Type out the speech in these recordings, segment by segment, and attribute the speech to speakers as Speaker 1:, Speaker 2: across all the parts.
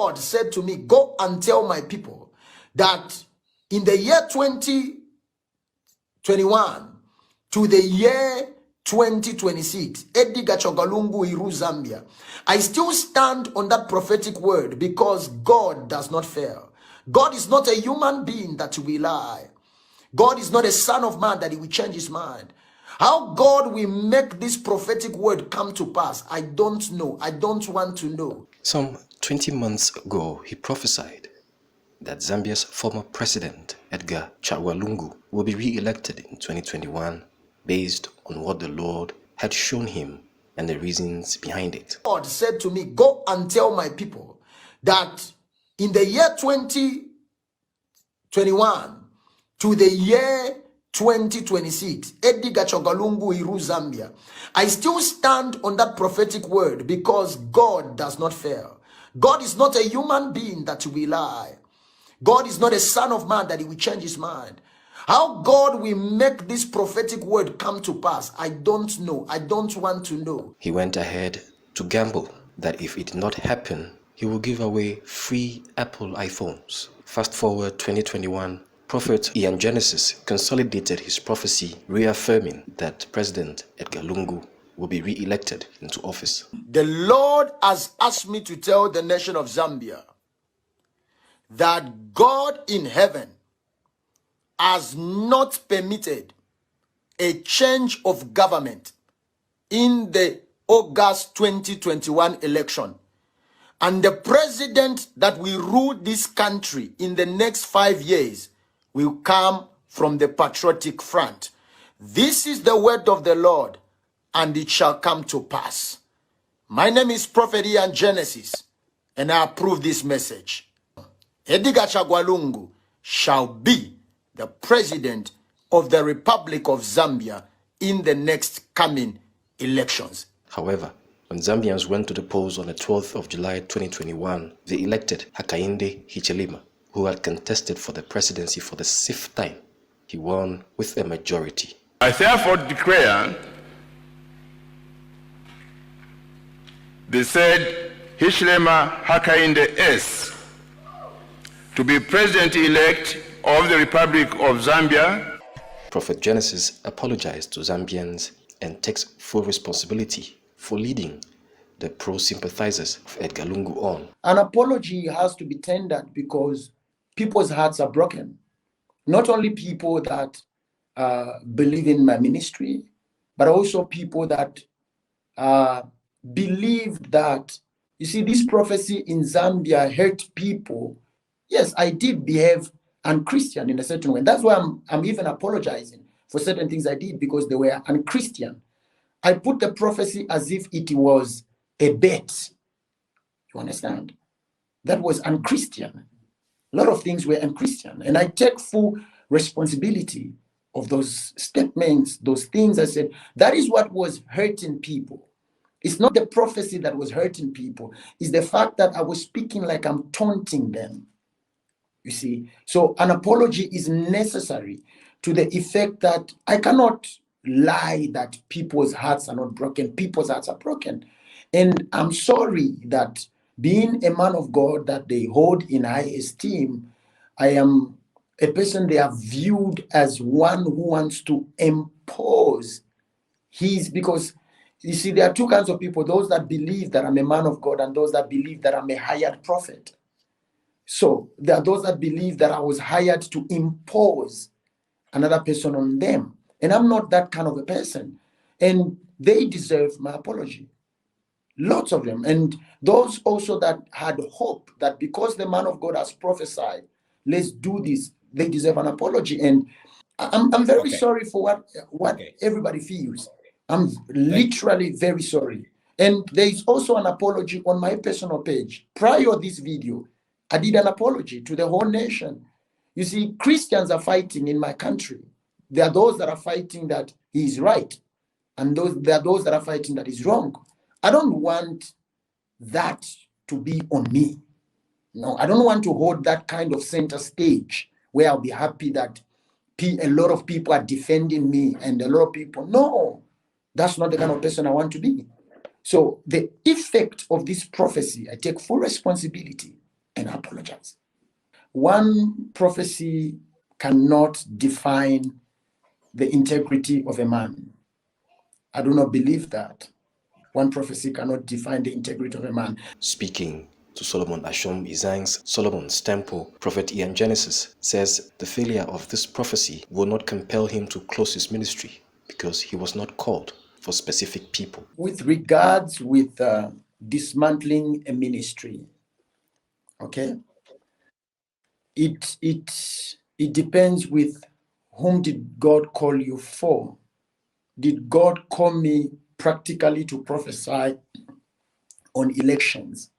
Speaker 1: God said to me, go and tell my people that in the year 2021 to the year 2026, Ediga Chogalungu Iru Zambia, I still stand on that prophetic word because God does not fail. God is not a human being that he will lie. God is not a son of man that he will change his mind. How God will make this prophetic word come to pass, I don't know. I don't want to know.
Speaker 2: Some 20 months ago, he prophesied that Zambia's former president, Edgar Chagwa will be re-elected in 2021 based on what the Lord had shown him and the reasons behind it.
Speaker 1: God said to me, go and tell my people that in the year 2021 to the year 2026, Ediga Chogalungu Iru Zambia, I still stand on that prophetic word because God does not fail. God is not a human being that he will lie. God is not a son of man that he will change his mind. How God will make this prophetic word come to pass, I don't know. I don't want to know.
Speaker 2: He went ahead to gamble that if it did not happen, he will give away free Apple iPhones. Fast forward 2021, Prophet Ian Genesis consolidated his prophecy, reaffirming that President Edgar Lungu will be re-elected into office.
Speaker 1: The Lord has asked me to tell the nation of Zambia that God in heaven has not permitted a change of government in the August 2021 election. And the president that will rule this country in the next 5 years will come from the patriotic front. This is the word of the Lord, and it shall come to pass. My name is Prophet Ian Genesis, and I approve this message. Ediga Chagwalungu shall be the president of the Republic of Zambia in the next coming elections.
Speaker 2: However, when Zambians went to the polls on the 12th of July 2021, they elected Hakainde Hichilema, who had contested for the presidency for the 6th time. He won with a majority.
Speaker 3: I therefore declare the said Hichilema Hakainde S to be president-elect of the Republic of Zambia.
Speaker 2: Prophet Genesis apologized to Zambians and takes full responsibility for leading the pro-sympathizers of Edgar Lungu on.
Speaker 1: An apology has to be tendered because people's hearts are broken. Not only people that believe in my ministry, but also people that believe that, you see, this prophecy in Zambia hurt people. Yes, I did behave unchristian in a certain way. That's why I'm even apologizing for certain things I did because they were unchristian. I put the prophecy as if it was a bet. You understand? That was unchristian. A lot of things were unchristian. And I take full responsibility of those statements, those things I said. That is what was hurting people. It's not the prophecy that was hurting people. It's the fact that I was speaking like I'm taunting them. You see? So an apology is necessary to the effect that I cannot lie that people's hearts are not broken. People's hearts are broken. And I'm sorry that being a man of God that they hold in high esteem, I am a person they have viewed as one who wants to impose his, because you see, there are two kinds of people, those that believe that I'm a man of God and those that believe that I'm a hired prophet. So there are those that believe that I was hired to impose another person on them. And I'm not that kind of a person. And they deserve my apology. Lots of them. And those also that had hope that because the man of God has prophesied, let's do this, they deserve an apology. And I'm very sorry for what everybody feels. I'm literally very sorry. And there is also an apology on my personal page. Prior to this video, I did an apology to the whole nation. You see, Christians are fighting in my country. There are those that are fighting that he is right. And there are those that are fighting that he's wrong. I don't want that to be on me. No, I don't want to hold that kind of center stage where I'll be happy that a lot of people are defending me and a lot of people. No, that's not the kind of person I want to be. So the effect of this prophecy, I take full responsibility and apologize. One prophecy cannot define the integrity of a man. I do not believe that. One prophecy cannot define the integrity of a man.
Speaker 2: Speaking to Solomon Ashom Izang's Solomon's Temple, Prophet Ian Genesis says the failure of this prophecy will not compel him to close his ministry because he was not called for specific people.
Speaker 1: With regards with dismantling a ministry, okay, it depends with whom did God call you for. Did God call me practically to prophesy on elections?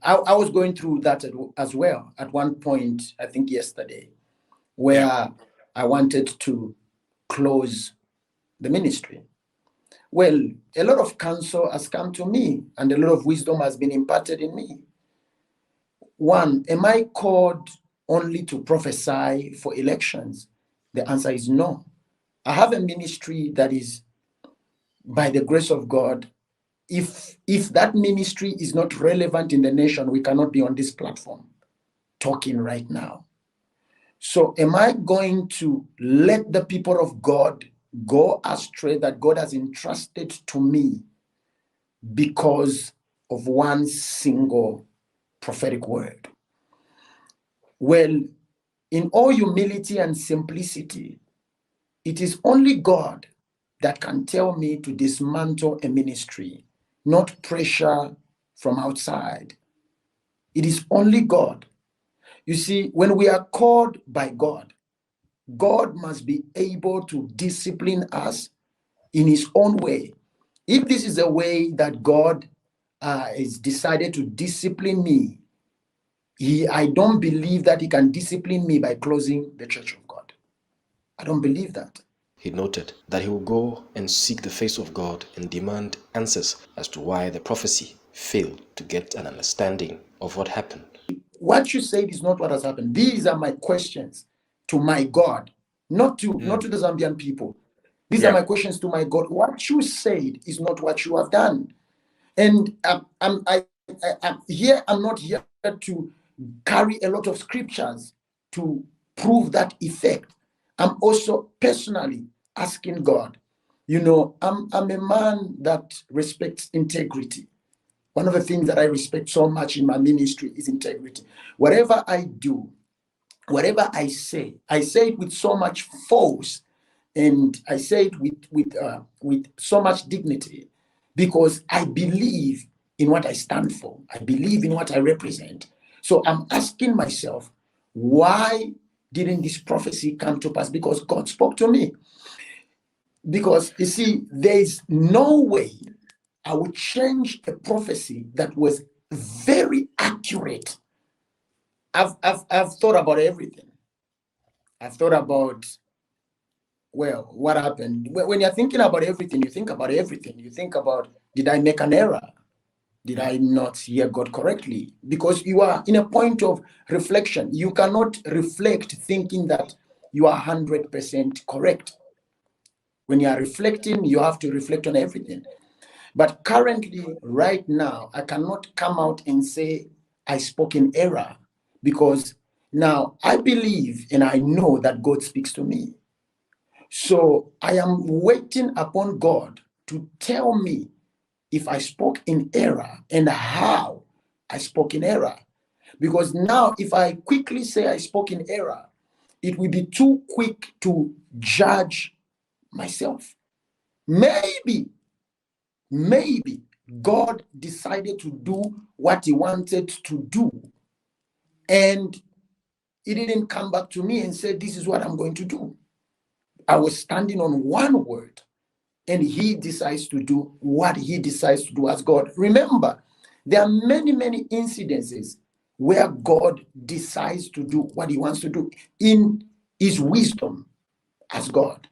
Speaker 1: I was going through that as well at one point, I think yesterday, where I wanted to close the ministry. Well, a lot of counsel has come to me and a lot of wisdom has been imparted in me. One, am I called only to prophesy for elections? The answer is no. I have a ministry that is, by the grace of God, if that ministry is not relevant in the nation, we cannot be on this platform talking right now. So am I going to let the people of God go astray that God has entrusted to me because of one single prophetic word? Well, in all humility and simplicity, it is only God that can tell me to dismantle a ministry, not pressure from outside. It is only God. You see, when we are called by God, God must be able to discipline us in his own way. If this is a way that God has decided to discipline me, I don't believe that he can discipline me by closing the church of God. I don't believe that.
Speaker 2: He noted that he will go and seek the face of God and demand answers as to why the prophecy failed to get an understanding of what happened.
Speaker 1: What you said is not what has happened. These are my questions to my God, not to the Zambian people. These are my questions to my God. What you said is not what you have done. And I'm not here to carry a lot of scriptures to prove that effect. I'm also personally asking God. You know, I'm a man that respects integrity. One of the things that I respect so much in my ministry is integrity. Whatever I do, whatever I say it with so much force, and I say it with so much dignity, because I believe in what I stand for. I believe in what I represent. So I'm asking myself, why didn't this prophecy come to pass? Because God spoke to me. Because you see, there is no way I would change a prophecy that was very accurate. I've thought about everything. I've thought about, well, what happened? When you're thinking about everything, you think about everything. You think about, did I make an error? Did I not hear God correctly? Because you are in a point of reflection. You cannot reflect thinking that you are 100% correct. When you are reflecting, you have to reflect on everything. But currently, right now, I cannot come out and say I spoke in error, because now I believe and I know that God speaks to me. So I am waiting upon God to tell me if I spoke in error and how I spoke in error. Because now, if I quickly say I spoke in error, it will be too quick to judge myself. Maybe God decided to do what he wanted to do, and he didn't come back to me and say, this is what I'm going to do. I was standing on one word, and he decides to do what he decides to do as God. Remember, there are many incidences where God decides to do what he wants to do in his wisdom as God.